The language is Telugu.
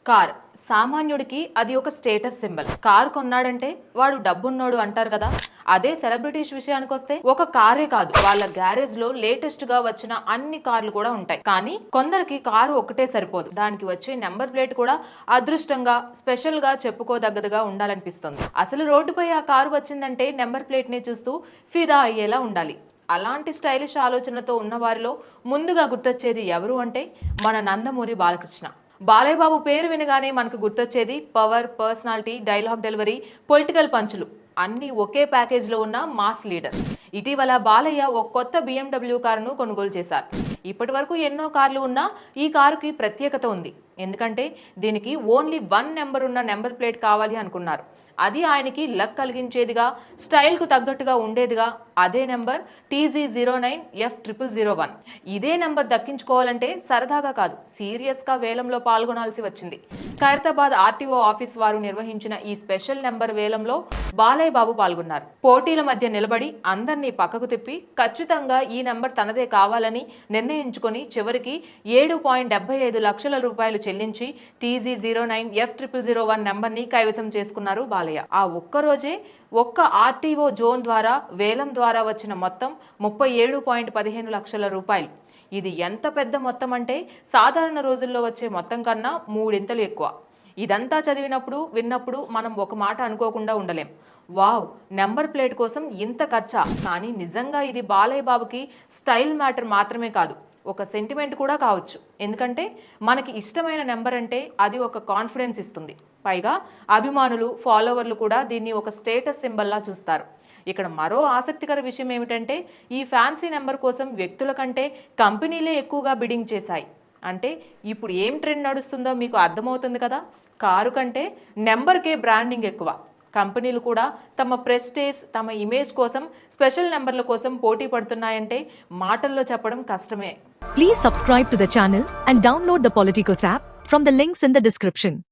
కార్ సామాన్యుడికి అది ఒక స్టేటస్ సింబల్. కారు కొన్నాడంటే వాడు డబ్బున్నోడు అంటారు కదా. అదే సెలబ్రిటీస్ విషయానికి వస్తే ఒక కారే కాదు, వాళ్ళ గ్యారేజ్ లో లేటెస్ట్ గా వచ్చిన అన్ని కార్లు కూడా ఉంటాయి. కానీ కొందరికి కారు ఒకటే సరిపోదు, దానికి వచ్చే నెంబర్ ప్లేట్ కూడా అదృష్టంగా స్పెషల్ గా చెప్పుకోదగ్గదుగా ఉండాలనిపిస్తుంది. అసలు రోడ్డుపై ఆ కారు వచ్చిందంటే నెంబర్ ప్లేట్ ని చూస్తూ ఫిదా అయ్యేలా ఉండాలి. అలాంటి స్టైలిష్ ఆలోచనతో ఉన్న వారిలో ముందుగా గుర్తొచ్చేది ఎవరు అంటే మన నందమూరి బాలకృష్ణ. బాలయ్య బాబు పేరు వినగానే మనకు గుర్తొచ్చేది power, personality, dialogue delivery, political పంచులు అన్ని ఒకే ప్యాకేజ్ లో ఉన్న మాస్ లీడర్. ఇటీవల బాలయ్య ఒక కొత్త BMW కారును కొనుగోలు చేశారు. ఇప్పటి వరకు ఎన్నో కార్లు ఉన్నా ఈ కారుకి ప్రత్యేకత ఉంది. ఎందుకంటే దీనికి ఓన్లీ 1 నెంబర్ ఉన్న నెంబర్ ప్లేట్ కావాలి అనుకున్నారు. అది ఆయనకి లక్ కలిగించేదిగా, స్టైల్ కు తగ్గట్టుగా ఉండేదిగా. అదే నెంబర్ TZ09F0001. ఇదే నెంబర్ దక్కించుకోవాలంటే సరదాగా కాదు, సీరియస్ గా వేలంలో పాల్గొనాల్సి వచ్చింది. ఖైరతాబాద్ RTO ఆఫీస్ వారు నిర్వహించిన ఈ స్పెషల్ నెంబర్ వేలంలో బాలయ్య బాబు పాల్గొన్నారు. పోటీల మధ్య నిలబడి అందరినీ పక్కకు తిప్పి ఖచ్చితంగా ఈ నెంబర్ తనదే కావాలని నిర్ణయించుకొని చివరికి 7.75 లక్షల రూపాయలు చెల్లించి TZ09F0001 నెంబర్ ని కైవసం చేసుకున్నారు బాలయ్య. ఆ ఒక్కరోజే ఒక్క RTO జోన్ ద్వారా వేలం ద్వారా వచ్చిన మొత్తం 37.15 లక్షల రూపాయలు. ఇది ఎంత పెద్ద మొత్తం అంటే సాధారణ రోజుల్లో వచ్చే మొత్తం కన్నా 3 ఇంతలు ఎక్కువ. ఇదంతా చదివినప్పుడు విన్నప్పుడు మనం ఒక మాట అనుకోకుండా ఉండలేం, వావ్, నెంబర్ ప్లేట్ కోసం ఇంత ఖర్చా. కానీ నిజంగా ఇది బాలయ్య బాబుకి స్టైల్ మ్యాటర్ మాత్రమే కాదు, ఒక సెంటిమెంట్ కూడా కావచ్చు. ఎందుకంటే మనకి ఇష్టమైన నెంబర్ అంటే అది ఒక కాన్ఫిడెన్స్ ఇస్తుంది. పైగా అభిమానులు, ఫాలోవర్లు కూడా దీన్ని ఒక స్టేటస్ సింబల్లా చూస్తారు. ఇక్కడ మరో ఆసక్తికర విషయం ఏమిటంటే ఈ ఫ్యాన్సీ నెంబర్ కోసం వ్యక్తుల కంటే కంపెనీలే ఎక్కువగా బిడ్డింగ్ చేశాయి. అంటే ఇప్పుడు ఏం ట్రెండ్ నడుస్తుందో మీకు అర్థమవుతుంది కదా. కారు కంటే నెంబర్కే బ్రాండింగ్ ఎక్కువ. కంపెనీలు కూడా తమ ప్రెస్టేజ్, తమ ఇమేజ్ కోసం స్పెషల్ నెంబర్ల కోసం పోటీ పడుతున్నాయంటే మాటల్లో చెప్పడం కష్టమే. Please subscribe to the channel and download the Politicos app from the links in the description.